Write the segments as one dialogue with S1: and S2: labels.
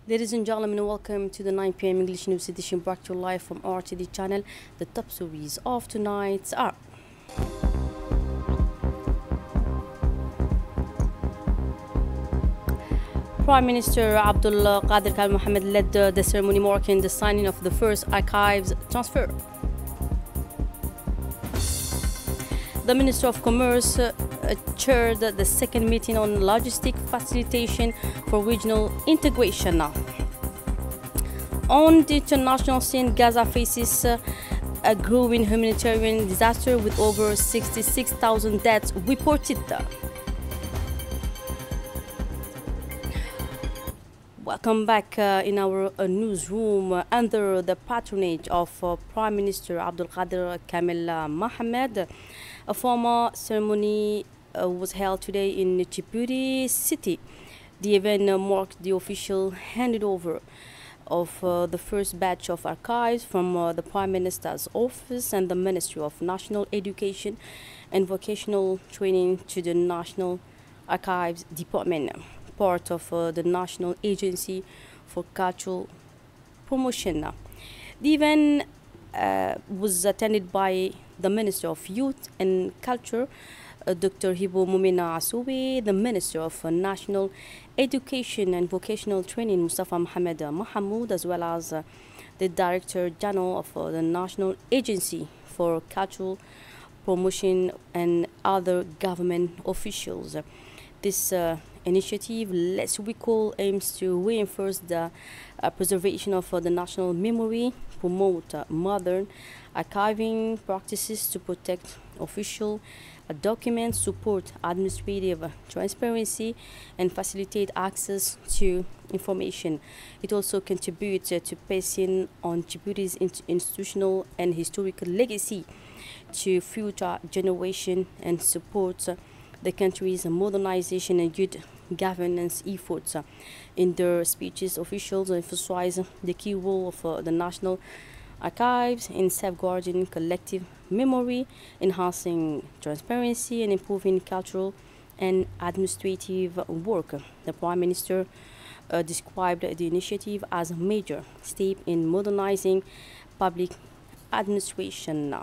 S1: Ladies and gentlemen, welcome to the 9 p.m. English News edition brought to you live from RTD channel. The top stories of tonight are: Prime Minister Abdul Qadir Kal Mohammed led the ceremony marking the signing of the first archives transfer. The Minister of Commerce chaired the second meeting on logistic facilitation for regional integration. On the international scene, Gaza faces a growing humanitarian disaster with over 66,000 deaths reported. Welcome back in our newsroom under the patronage of Prime Minister Abdul Qadir Kamel Mohammed. A formal ceremony was held today in Djibouti City. The event marked the official handover of the first batch of archives from the Prime Minister's office and the Ministry of National Education and Vocational Training to the National Archives Department, part of the National Agency for Cultural Promotion. The event was attended by the Minister of Youth and Culture, Dr. Hibo Mumina Asoubi, the Minister of National Education and Vocational Training, Mustafa Mohamed Mahamoud, as well as the Director General of the National Agency for Cultural Promotion and other government officials. This initiative, let's recall, aims to reinforce the preservation of the national memory, promote modern archiving practices to protect official documents, support administrative transparency, and facilitate access to information. It also contributes to passing on Djibouti's institutional and historical legacy to future generations and supports the country's modernization and good governance efforts. In their speeches, officials emphasize the key role of the National Archives in safeguarding collective memory, enhancing transparency, and improving cultural and administrative work. The Prime Minister described the initiative as a major step in modernizing public administration.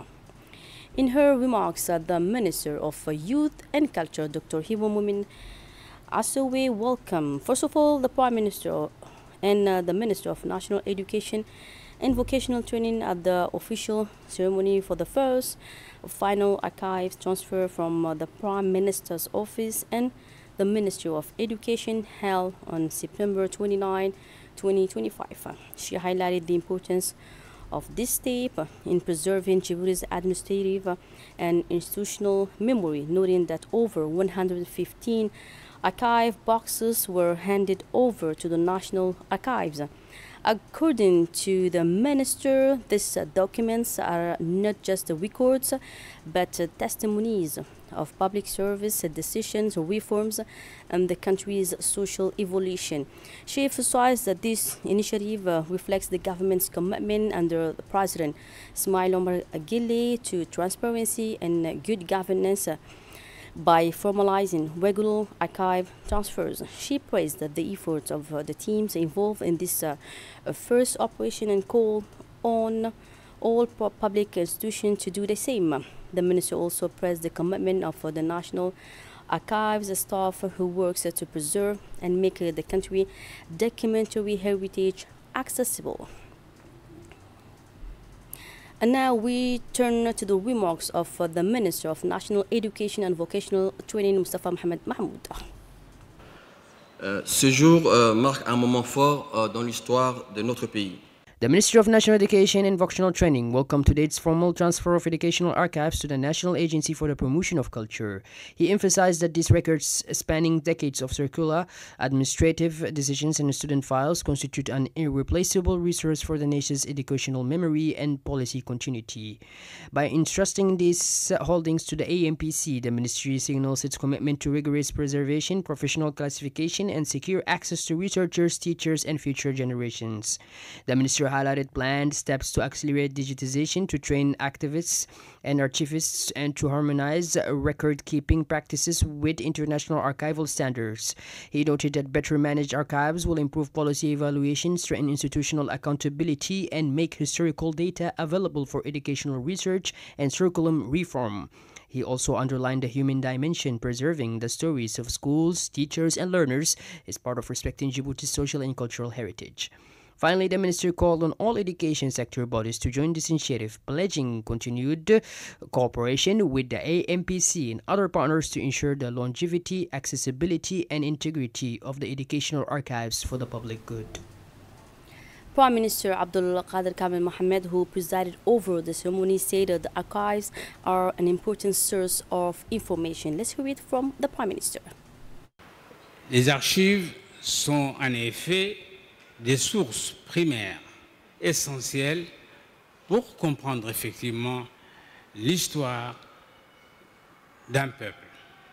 S1: In her remarks, the Minister of Youth and Culture, Dr. Hibo Mumin Asoubi, welcomed, first of all, the Prime Minister and the Minister of National Education and Vocational Training at the official ceremony for the first final archives transfer from the Prime Minister's office and the Ministry of Education held on September 29, 2025. She highlighted the importance of this step in preserving Djibouti's administrative and institutional memory, noting that over 115 archive boxes were handed over to the National Archives. According to the minister, these documents are not just records, but testimonies of public service decisions, reforms, and the country's social evolution. She emphasized that this initiative reflects the government's commitment under the President Ismail Omar Guelleh to transparency and good governance. By formalizing regular archive transfers, she praised the efforts of the teams involved in this first operation and called on all public institutions to do the same. The minister also praised the commitment of the National Archives staff who works to preserve and make the country documentary heritage accessible. And now we turn to the remarks of the Minister of National Education and Vocational Training, Mustafa Mohamed Mahmoud.
S2: Ce jour marque un moment fort dans l'histoire de notre pays.
S3: The Ministry of National Education and Vocational Training welcomed today's formal transfer of educational archives to the National Agency for the Promotion of Culture. He emphasized that these records, spanning decades of circular, administrative decisions, and student files, constitute an irreplaceable resource for the nation's educational memory and policy continuity. By entrusting these holdings to the AMPC, the Ministry signals its commitment to rigorous preservation, professional classification, and secure access to researchers, teachers, and future generations. The Ministry highlighted planned steps to accelerate digitization, to train activists and archivists, and to harmonize record-keeping practices with international archival standards. He noted that better managed archives will improve policy evaluation, strengthen institutional accountability, and make historical data available for educational research and curriculum reform. He also underlined the human dimension. Preserving the stories of schools, teachers, and learners is part of respecting Djibouti's social and cultural heritage. Finally, the minister called on all education sector bodies to join this initiative, pledging continued cooperation with the AMPC and other partners to ensure the longevity, accessibility, and integrity of the educational archives for the public good.
S1: Prime Minister Abdul Qadir Kamel Mohammed, who presided over the ceremony, said that the archives are an important source of information. Let's hear it from the Prime Minister.
S4: Les archives sont en effet des sources primaires essentielles pour comprendre effectivement l'histoire d'un peuple.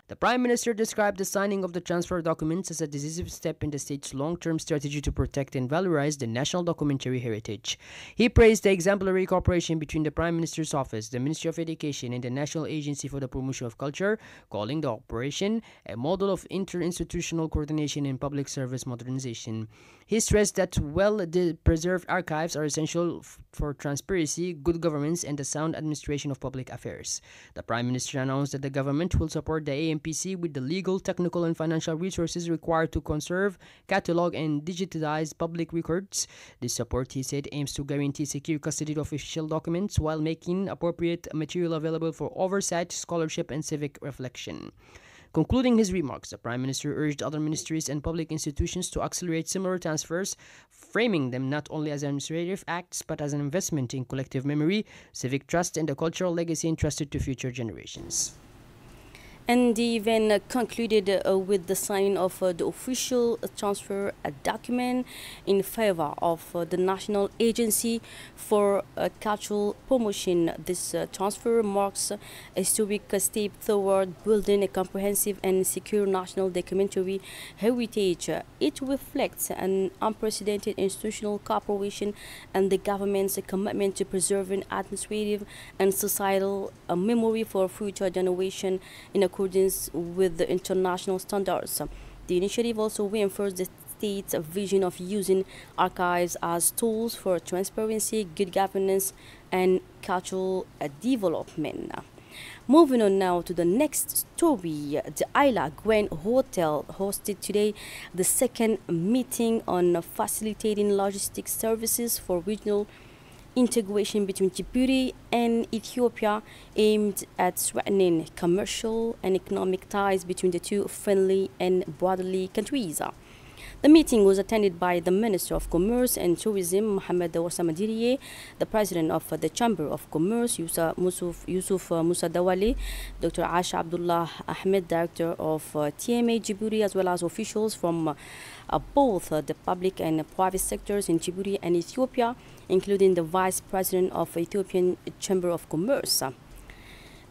S3: The Prime Minister described the signing of the transfer documents as a decisive step in the state's long-term strategy to protect and valorize the national documentary heritage. He praised the exemplary cooperation between the Prime Minister's office, the Ministry of Education, and the National Agency for the Promotion of Culture, calling the operation a model of interinstitutional coordination and public service modernization. He stressed that well-preserved archives are essential for transparency, good governance, and the sound administration of public affairs. The Prime Minister announced that the government will support the AMPC with the legal, technical, and financial resources required to conserve, catalog, and digitize public records. This support, he said, aims to guarantee secure custody of official documents while making appropriate material available for oversight, scholarship, and civic reflection. Concluding his remarks, the Prime Minister urged other ministries and public institutions to accelerate similar transfers, framing them not only as administrative acts but as an investment in collective memory, civic trust, and the cultural legacy entrusted to future generations.
S1: And the event concluded with the signing of the official transfer document in favor of the National Agency for Cultural Promotion. This transfer marks a historic step toward building a comprehensive and secure national documentary heritage. It reflects an unprecedented institutional cooperation and the government's commitment to preserving administrative and societal memory for future generations in accordance with the international standards. The initiative also reinforced the state's vision of using archives as tools for transparency, good governance, and cultural development. Moving on now to the next story, the Isla Grand Hotel hosted today the second meeting on facilitating logistics services for regional integration between Djibouti and Ethiopia, aimed at strengthening commercial and economic ties between the two friendly and brotherly countries. The meeting was attended by the Minister of Commerce and Tourism, Mohamed Warsam Diriye, the President of the Chamber of Commerce, Yusuf Musa Dawali, Dr. Asha Abdullah Ahmed, Director of TMA Djibouti, as well as officials from both the public and private sectors in Djibouti and Ethiopia, including the Vice President of Ethiopian Chamber of Commerce.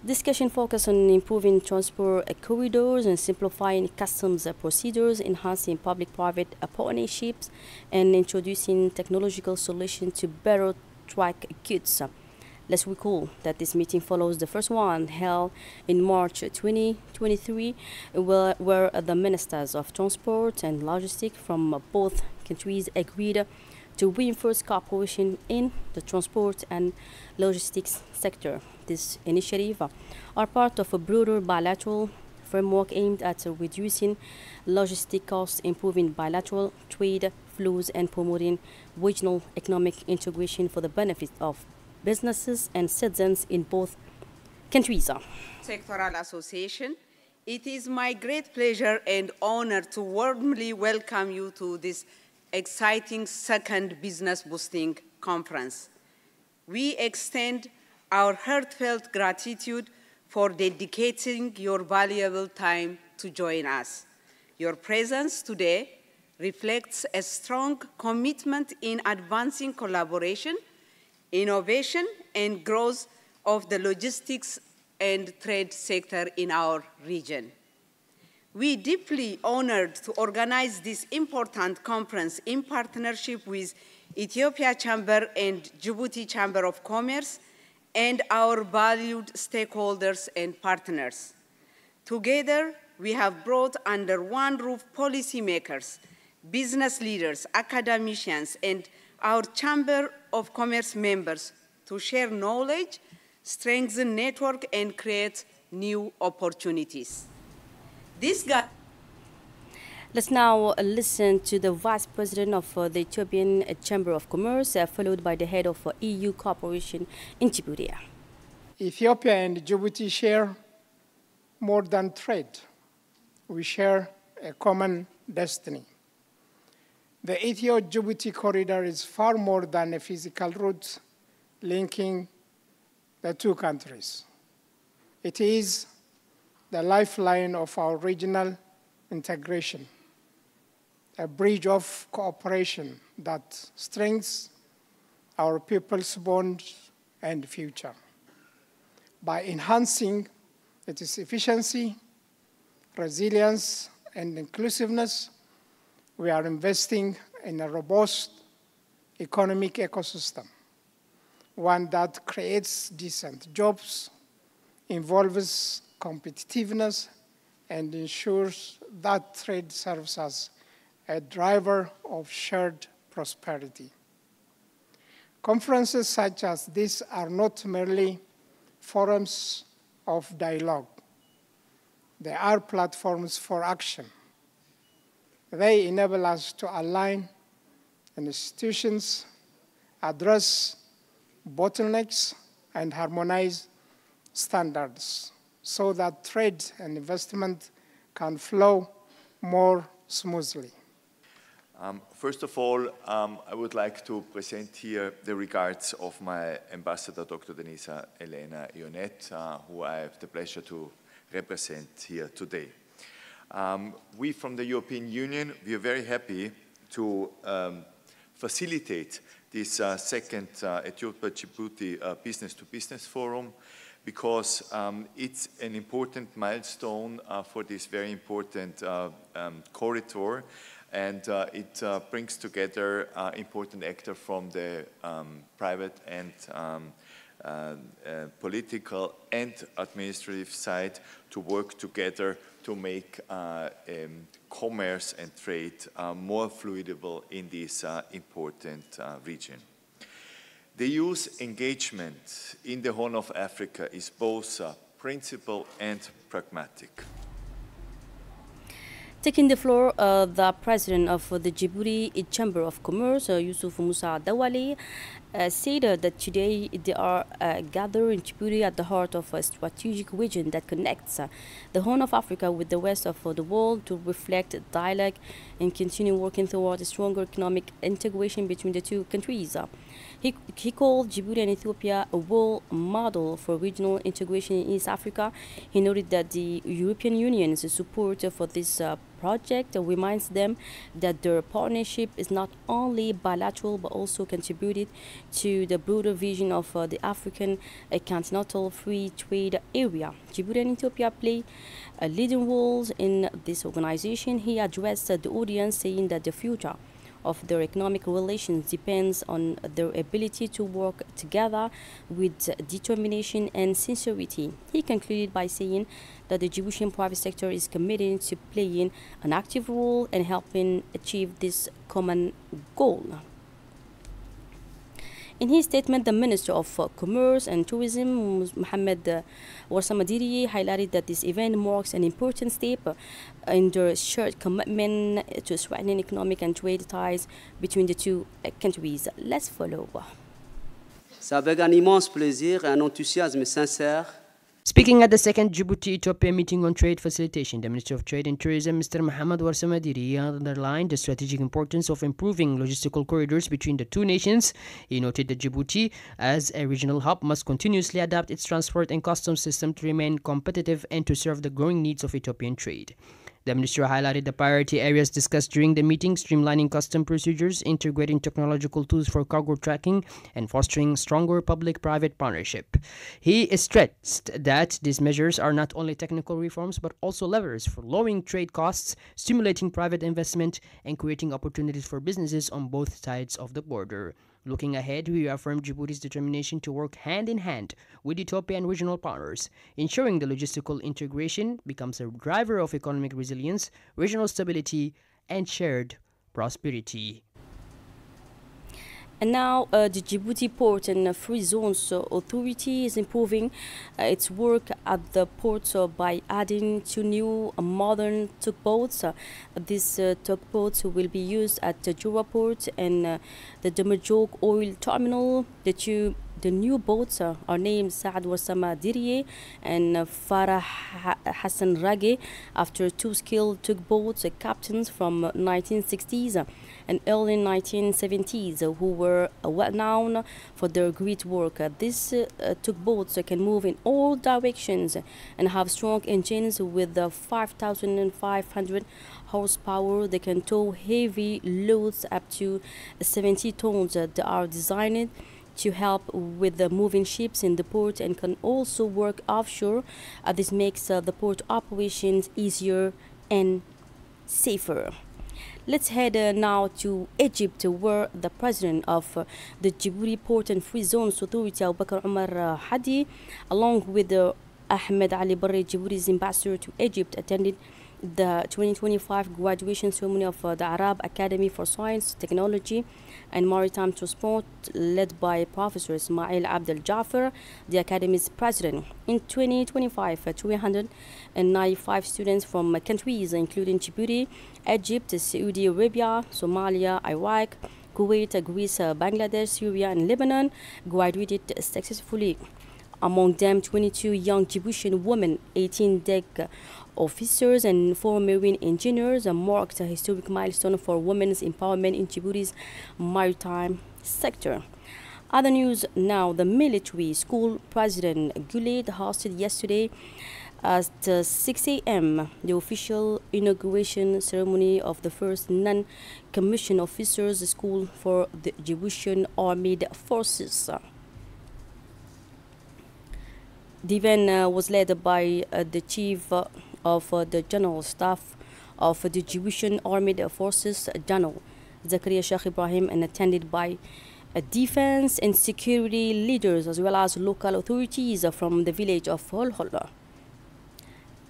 S1: Discussion focused on improving transport corridors and simplifying customs procedures, enhancing public-private partnerships, and introducing technological solutions to better track goods. Let's recall that this meeting follows the first one held in March 2023, where the ministers of transport and logistics from both countries agreed to reinforce cooperation in the transport and logistics sector. This initiative are part of a broader bilateral framework aimed at reducing logistic costs, improving bilateral trade flows, and promoting regional economic integration for the benefit of businesses and citizens in both countries.
S5: Sectoral Association, it is my great pleasure and honor to warmly welcome you to this exciting second business boosting conference. We extend our heartfelt gratitude for dedicating your valuable time to join us. Your presence today reflects a strong commitment in advancing collaboration, innovation, and growth of the logistics and trade sector in our region. We deeply honored to organize this important conference in partnership with Ethiopia Chamber and Djibouti Chamber of Commerce and our valued stakeholders and partners. Together, we have brought under one roof policymakers, business leaders, academicians, and our Chamber of Commerce members to share knowledge, strengthen network, and create new opportunities.
S1: Let's now listen to the Vice President of the Ethiopian Chamber of Commerce, followed by the head of EU cooperation in Djibouti.
S6: Ethiopia and Djibouti share more than trade. We share a common destiny. The Ethio-Djibouti corridor is far more than a physical route linking the two countries. It is the lifeline of our regional integration, a bridge of cooperation that strengthens our people's bonds and future. By enhancing its efficiency, resilience, and inclusiveness, we are investing in a robust economic ecosystem, one that creates decent jobs, involves competitiveness, and ensures that trade serves as a driver of shared prosperity. Conferences such as this are not merely forums of dialogue. They are platforms for action. They enable us to align institutions, address bottlenecks, and harmonize standards so that trade and investment can flow more smoothly.
S7: First of all, I would like to present here the regards of my ambassador, Dr. Denisa Elena Ionet, who I have the pleasure to represent here today. We from the European Union, we are very happy to facilitate this second Ethiopia-Djibouti business-to-business forum, because it's an important milestone for this very important corridor, and it brings together important actors from the private and political and administrative side to work together to make commerce and trade more fluidable in this important region. The EU's engagement in the Horn of Africa is both principled and pragmatic.
S1: Taking the floor, the president of the Djibouti Chamber of Commerce, Yusuf Musa Dawali, said that today they are gathered in Djibouti at the heart of a strategic region that connects the Horn of Africa with the rest of the world to reflect dialogue and continue working towards a stronger economic integration between the two countries. He called Djibouti and Ethiopia a role model for regional integration in East Africa. He noted that the European Union's support for this project reminds them that their partnership is not only bilateral but also contributed to the broader vision of the African continental free trade area. Djibouti and Ethiopia play leading roles in this organization. He addressed the audience, saying that the future of their economic relations depends on their ability to work together with determination and sincerity. He concluded by saying that the Djiboutian private sector is committed to playing an active role and helping achieve this common goal. In his statement, the Minister of Commerce and Tourism, Mohamed Warsamadiri, highlighted that this event marks an important step in their shared commitment to strengthening economic and trade ties between the two countries. Let's follow.
S8: C'est avec un immense plaisir et un enthousiasme sincère.
S3: Speaking at the second Djibouti-Ethiopia meeting on trade facilitation, the Minister of Trade and Tourism, Mr. Mohamed Warsamadiri, underlined the strategic importance of improving logistical corridors between the two nations. He noted that Djibouti, as a regional hub, must continuously adapt its transport and customs system to remain competitive and to serve the growing needs of Ethiopian trade. The minister highlighted the priority areas discussed during the meeting: streamlining custom procedures, integrating technological tools for cargo tracking, and fostering stronger public-private partnership. He stressed that these measures are not only technical reforms but also levers for lowering trade costs, stimulating private investment, and creating opportunities for businesses on both sides of the border. Looking ahead, we affirm Djibouti's determination to work hand in hand with Ethiopia and regional partners, ensuring the logistical integration becomes a driver of economic resilience, regional stability, and shared prosperity.
S1: And now, the Djibouti Port and Free Zones Authority is improving its work at the port by adding 2 new modern tugboats. These tugboats will be used at the Jura Port and the Demajok Oil Terminal. The new boats are named Saad Warsama Diriye and Farah Hassan Rage, after 2 skilled tugboats captains from 1960s and early 1970s who were well known for their great work. These tugboats can move in all directions and have strong engines with 5,500 horsepower. They can tow heavy loads up to 70 tons. They are designed to help with the moving ships in the port and can also work offshore. This makes the port operations easier and safer. Let's head now to Egypt, where the president of the Djibouti Port and Free Zones Authority, Abu Bakr Omar Hadi, along with Ahmed Ali Barre, Djibouti's ambassador to Egypt, attended the 2025 graduation ceremony of the Arab Academy for Science, Technology and Maritime Transport, led by Professor Ismail Abdel Jaffer, the Academy's president. In 2025, 395 students from countries including Djibouti, Egypt, Saudi Arabia, Somalia, Iraq, Kuwait, Greece, Bangladesh, Syria and Lebanon graduated successfully. Among them, 22 young Djiboutian women, 18 deck officers and 4 marine engineers, marked a historic milestone for women's empowerment in Djibouti's maritime sector. Other news now: the military school president Guled hosted yesterday at 6 a.m. the official inauguration ceremony of the first non-commissioned officers school for the Djiboutian Armed Forces. The event was led by the chief of the General Staff of the Djiboutian Armed Forces, General Zakaria Sheikh Ibrahim, and attended by defense and security leaders as well as local authorities from the village of Holhol.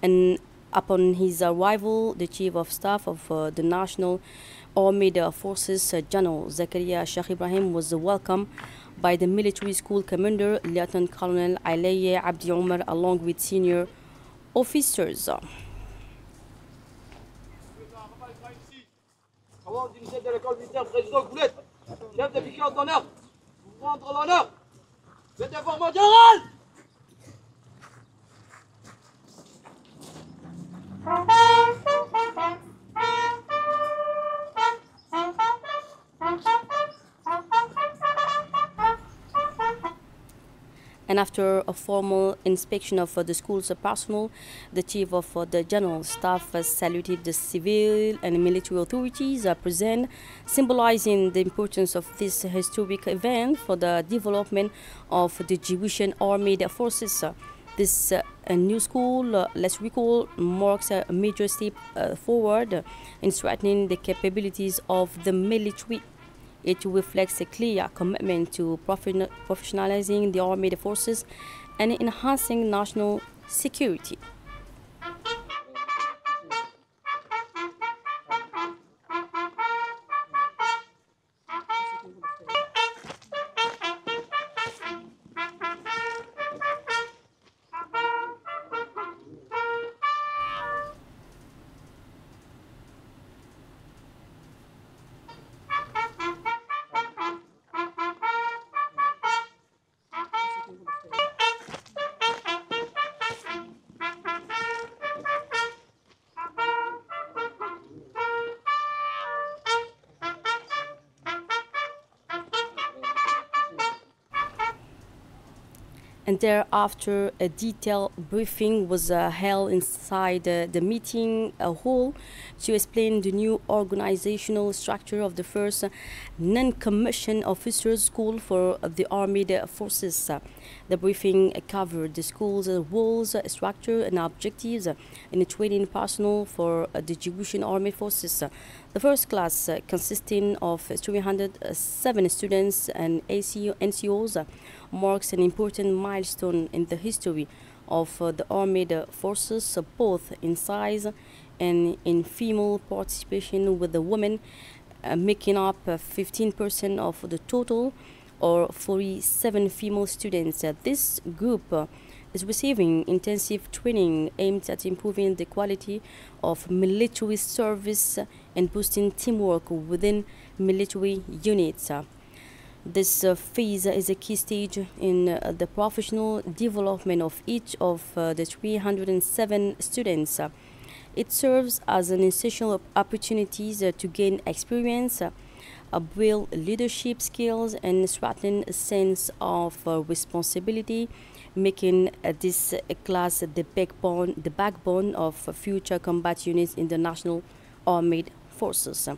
S1: And upon his arrival, the chief of staff of the National Armed Forces, General Zakaria Sheikh Ibrahim, was welcomed by the military school commander, Lieutenant Colonel Alaye Abdi Omar, along with senior officers. And after a formal inspection of the school's personnel, the chief of the general staff saluted the civil and military authorities present, symbolizing the importance of this historic event for the development of the Djiboutian Armed Forces. This new school, let's recall, marks a major step forward in strengthening the capabilities of the military. It reflects a clear commitment to professionalizing the armed forces and enhancing national security. And thereafter, a detailed briefing was held inside the meeting hall to explain the new organizational structure of the first non-commissioned officers school for the armed forces. The briefing covered the school's rules, structure, and objectives in the training personnel for the Djiboutian armed forces. The first class, consisting of 307 students and NCOs, marks an important milestone in the history of the armed forces, both in size and in female participation, with the women making up 15% of the total, or 47 female students. This group is receiving intensive training aimed at improving the quality of military service and boosting teamwork within military units. This phase is a key stage in the professional development of each of the 307 students. It serves as an essential opportunity to gain experience, build leadership skills, and strengthen a sense of responsibility, making this class the backbone of future combat units in the National Armed Forces.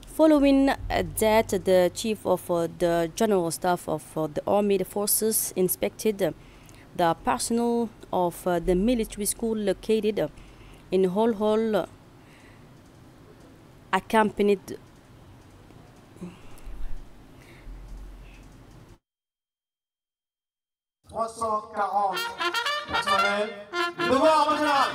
S1: Following that, the Chief of the General Staff of the Armed Forces inspected the personnel of the military school located in Hol Hol, accompanied
S9: personnel, devoir en général.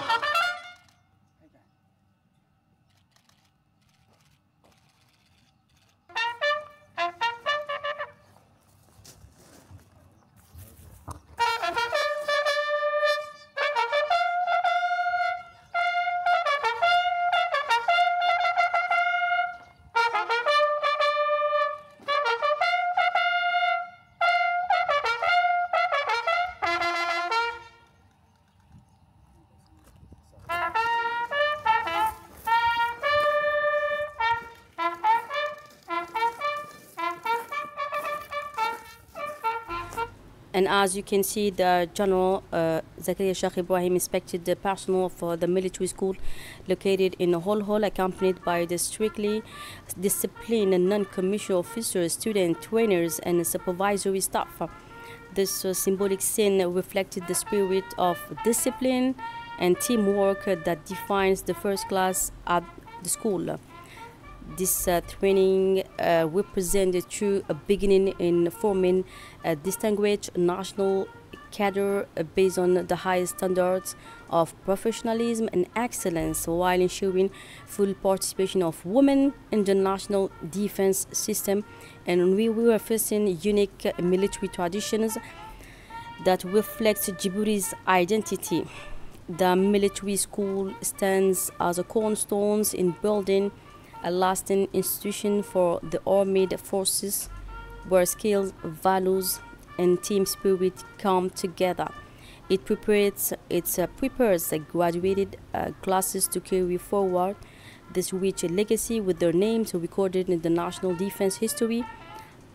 S1: And as you can see, the General Zakaria Sheikh Ibrahim inspected the personnel for the military school located in Hol Hol, accompanied by the strictly disciplined and non-commissioned officers, student trainers, and supervisory staff. This symbolic scene reflected the spirit of discipline and teamwork that defines the first class at the school. This training represents a true beginning in forming a distinguished national cadre based on the highest standards of professionalism and excellence, while ensuring full participation of women in the national defense system, and reinforcing unique military traditions that reflect Djibouti's identity. The military school stands as a cornerstone in building a lasting institution for the armed forces, where skills, values, and team spirit come together. It prepares graduated classes to carry forward this rich legacy, with their names recorded in the national defense history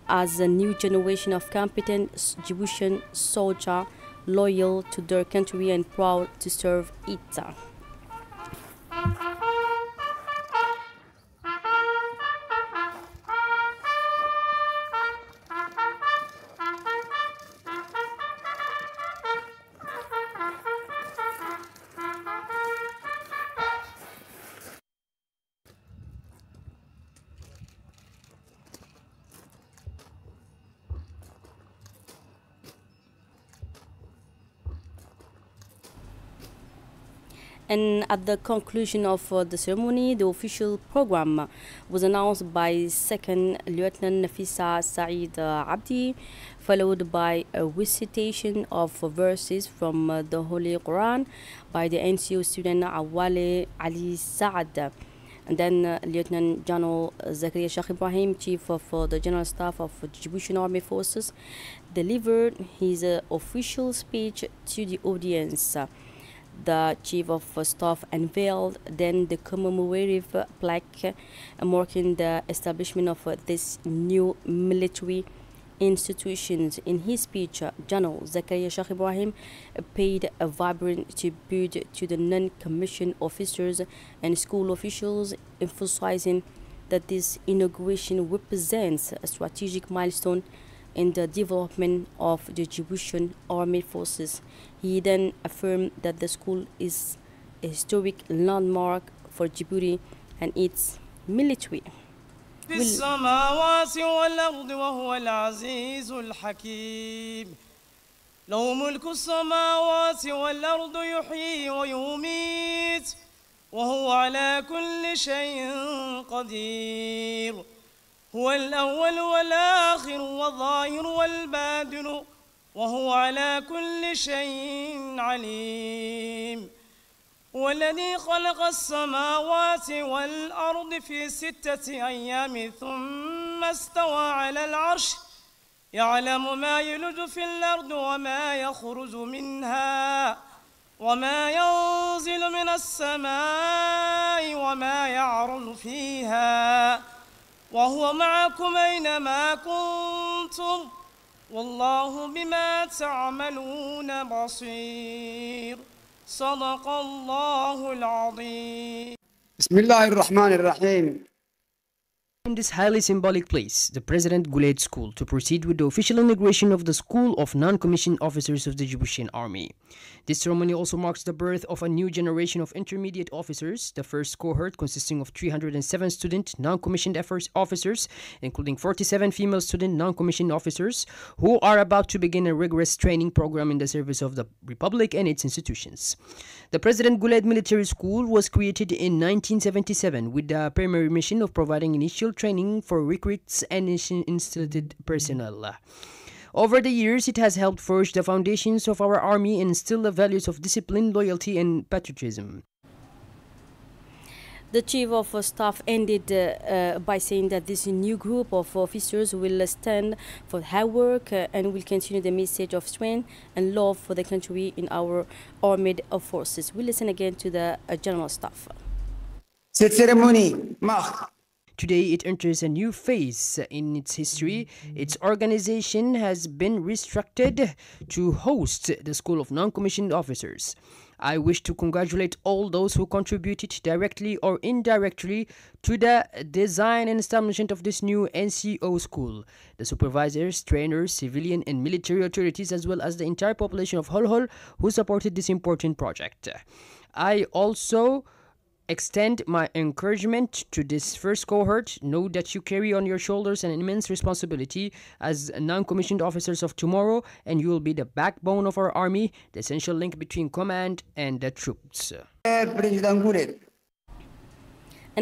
S1: as a new generation of competent Djiboutian soldiers, loyal to their country and proud to serve it. And at the conclusion of the ceremony, the official program was announced by Second Lieutenant Nafisa Saeed Abdi, followed by a recitation of verses from the Holy Quran by the NCO student Awale Ali Saad. And then Lieutenant General Zakaria Sheikh Ibrahim, Chief of the General Staff of the Djiboutian Armed Forces, delivered his official speech to the audience. The Chief of Staff unveiled then the commemorative plaque marking the establishment of this new military institutions. In his speech, General Zakaria Sheikh Ibrahim paid a vibrant tribute to the non-commissioned officers and school officials, emphasizing that this inauguration represents a strategic milestone in the development of the Djiboutian Armed Forces. He then affirmed that the school is a historic landmark for Djibouti and its military.
S10: في السماوات والأرض وهو العزيز الحكيم له ملك السماوات والأرض يحيي ويميت وهو على كل شيء قدير هو الأول والآخر والظاهر والباطن وهو على كل شيء عليم هو الذي خلق السماوات والأرض في 6 أيام ثم استوى على العرش يعلم ما يلج في الأرض وما يخرج منها وما ينزل من السماء وما يعرج فيها وهو معكم أينما كنتم والله بما تعملون بصير صدق الله العظيم.
S11: بسم الله الرحمن الرحيم.
S3: In this highly symbolic place, the President Guled School, to proceed with the official inauguration of the School of Non-Commissioned Officers of the Djiboutian Army. This ceremony also marks the birth of a new generation of intermediate officers, the first cohort consisting of 307 student non-commissioned officers, including 47 female student non-commissioned officers, who are about to begin a rigorous training program in the service of the Republic and its institutions. The President Guled Military School was created in 1977 with the primary mission of providing initial training for recruits and enlisted personnel. Over the years, it has helped forge the foundations of our army and instill the values of discipline, loyalty, and patriotism.
S1: The Chief of Staff ended by saying that this new group of officers will stand for hard work and will continue the message of strength and love for the country in our armed forces. We listen again to the General Staff.
S11: Cette cérémonie marque
S3: Today, it enters a new phase in its history. Its organization has been restructured to host the School of Non-Commissioned Officers. I wish to congratulate all those who contributed directly or indirectly to the design and establishment of this new NCO school, the supervisors, trainers, civilian and military authorities, as well as the entire population of Holhol who supported this important project. I also extend my encouragement to this first cohort. Know that you carry on your shoulders an immense responsibility as non-commissioned officers of tomorrow, and you will be the backbone of our army, the essential link between command and the troops.
S1: And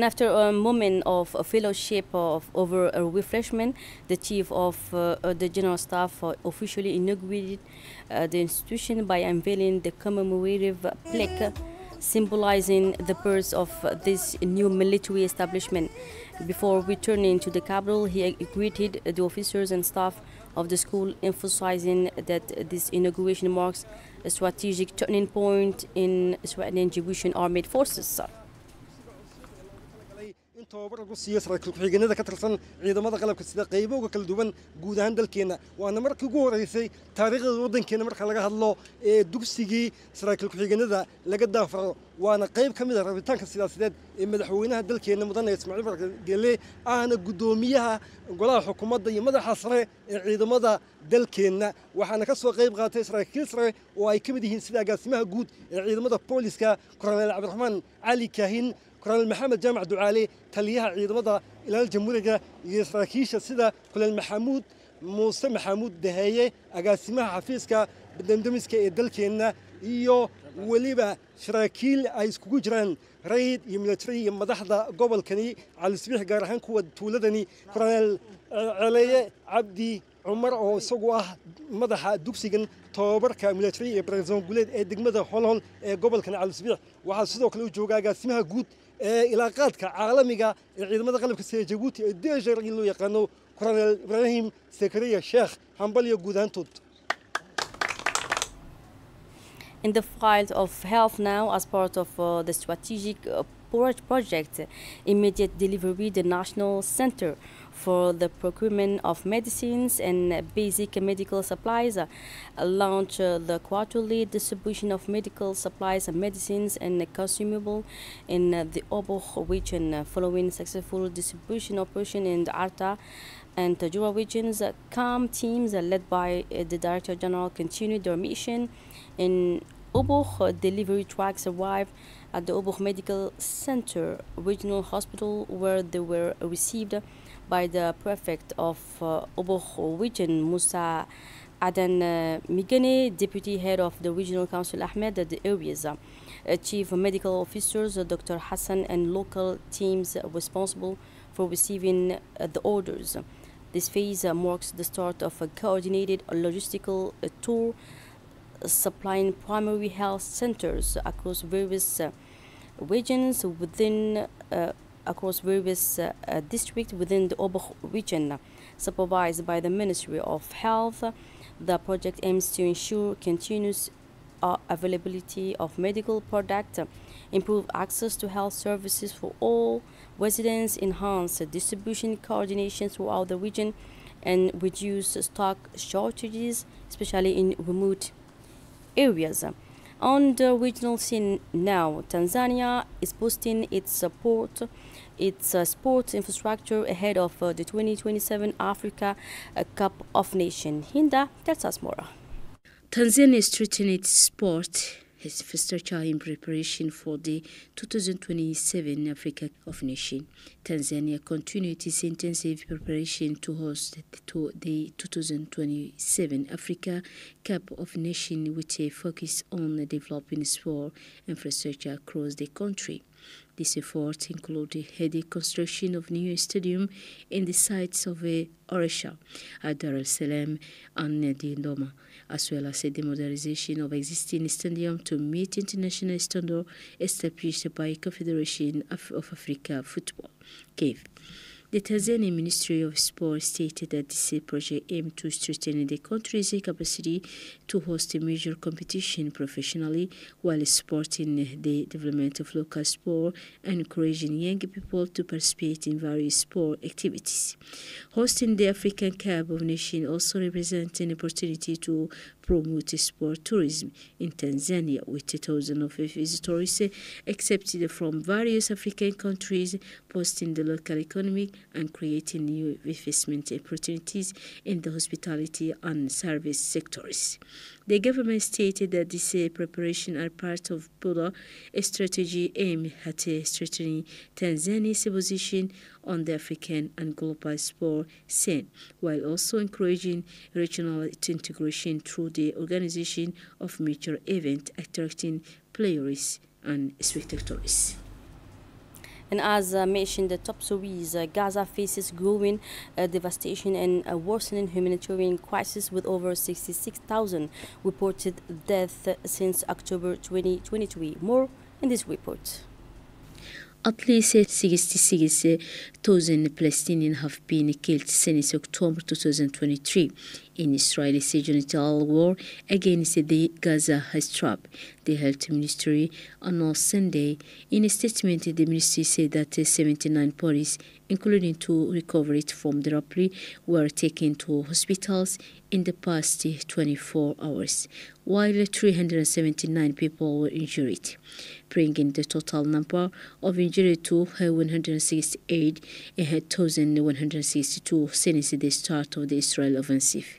S1: after a moment of fellowship over a refreshment, the Chief of the General Staff officially inaugurated the institution by unveiling the commemorative plaque symbolizing the birth of this new military establishment. Before returning to the capital, he greeted the officers and staff of the school, emphasizing that this inauguration marks a strategic turning point in strengthening Djiboutian armed forces.
S12: tobabar lagu siiyo saraakiil ku-xigeenada ka tirsan ciidamada qalabka sida qaybooga kala duwan guud ahaan dalkeena waana markii ugu horeysay taariikhda waddankeena marka laga hadlo ee dugsigii saraakiil ku-xigeenada laga daafaro waana qayb ka mid ah rabitaanka siyaasadeed ee madaxweynaha dalkeena mudane Ismaaciil Umar Geele ahna gudoomiyaha golaha xukuumadda iyo madaxa sare ee ciidamada dalkeena waxaana ka soo qayb qaatay saraakiil sare oo ay ka mid yihiin sida agaasimaha guud ee ciidamada booliska Korneyl Cabdiraxmaan Cali Kaahin Korneyl Maxamed Jaamac Ducaale taliyaha ciidamada ilaalada jamhuuriga iyo saraakiisha sida Korneyl Maxamuud Muuse Maxamuud Dahaye agaasimaha xafiiska bandamiska ee dalkeena iyo waliba saraakiil ay iskugu jiraan rayd iyo military iyo madaxda gobolkani Cali Sabiix gaar ahaan kuwa tuuladani Korneyl Caleeye Cabdi Umar oo isagu ah madaxa dugsigan tobabarka military ee President Guleed ee degmada Holhol ee gobolkan Cali Sabiix waxa sidoo kale uu joogaa agaasimaha guud ee ilaaqaadka caalamiga ee ciidamada qalabka sida Djibouti ee DGR loo yaqaano Korneyl Ibrahim Sekariya Sheikh Hambaliyo guud ahaantood.
S1: In the field of health now, as part of the strategic project, Immediate Delivery, the National Center for the Procurement of Medicines and Basic Medical Supplies, launch the quarterly distribution of medical supplies, medicines, and consumables in the Oboh region, following successful distribution operation in the Arta and Tajura regions. CAM teams led by the Director General continued their mission in Oboh. Delivery trucks arrived at the Oboh Medical Center Regional Hospital, where they were received by the prefect of Oboh region, Musa Adan Migane, deputy head of the regional council Ahmed, the areas chief medical officers Dr. Hassan, and local teams responsible for receiving the orders. This phase marks the start of a coordinated logistical tour supplying primary health centers across various regions within districts within the Oboh region, supervised by the Ministry of Health. The project aims to ensure continuous availability of medical products, improve access to health services for all residents, enhance distribution coordination throughout the region, and reduce stock shortages, especially in remote areas. On the regional scene now, Tanzania is boosting its sports infrastructure ahead of the 2027 Africa Cup of Nations. Hinda tells us more.
S13: Tanzania is strengthening its sport infrastructure in preparation for the 2027 Africa Cup of Nations. Tanzania continued its intensive preparation to host the 2027 Africa Cup of Nations with a focus on developing sport infrastructure across the country. This effort included heavy construction of new stadium in the sites of Orisha, Dar es Salaam, and Dodoma, as well as the modernization of existing stadium to meet international standards established by Confederation of Africa Football, CAF. The Tanzanian Ministry of Sport stated that this project aimed to strengthen the country's capacity to host a major competition professionally while supporting the development of local sport and encouraging young people to participate in various sport activities. Hosting the African Cup of Nations also represents an opportunity to promote sport tourism in Tanzania, with thousands of visitors accepted from various African countries, boosting the local economy and creating new investment opportunities in the hospitality and service sectors. The government stated that these preparations are part of broader strategy aimed at strengthening Tanzania's position on the African and global sport scene, while also encouraging regional integration through the organization of major events attracting players and spectators.
S1: And as mentioned, the top stories, Gaza faces growing devastation and a worsening humanitarian crisis with over 66,000 reported deaths since October 2023. More in this report.
S13: At least 66,000 Palestinians have been killed since October 2023 in Israel's genital war against the Gaza Strip, the health ministry announced Sunday. In a statement, the ministry said that 79 bodies, including 2 recovered from the robbery, were taken to hospitals in the past 24 hours, while 379 people were injured, bringing the total number of injured to 168,162 since the start of the Israel offensive.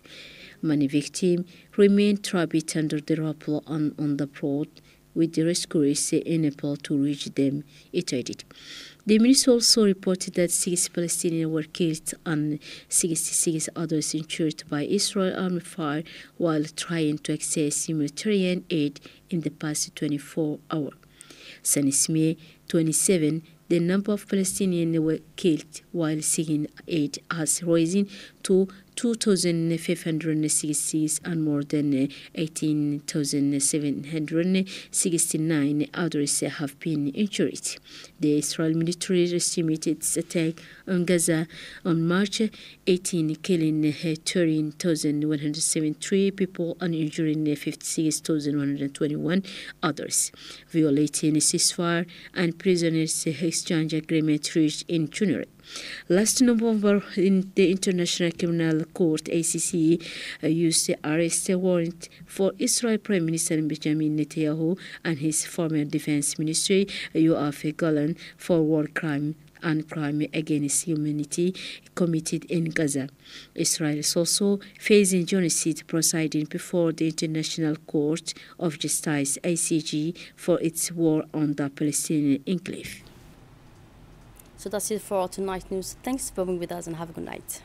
S13: Many victims remain trapped under the rubble and on the road, with the rescuers unable to reach them, it added. The ministry also reported that 6 Palestinians were killed and 66 others injured by Israel army fire while trying to access humanitarian aid in the past 24 hours. Since May 27, the number of Palestinians were killed while seeking aid has risen to 2,566 and more than 18,769 others have been injured. The Israel military estimated its attack on Gaza on March 18, killing 13,173 people and injuring 56,121 others, violating a ceasefire and prisoners exchange agreement reached in January. Last November, in the International Criminal Court, ACC used the arrest warrant for Israel Prime Minister Benjamin Netanyahu and his former Defense Ministry, Yoav Gallant, for war crime and crime against humanity committed in Gaza. Israel is also facing genocide proceedings before the International Court of Justice, ICJ, for its war on the Palestinian enclave.
S1: So that's it for tonight's news. Thanks for being with us and have a good night.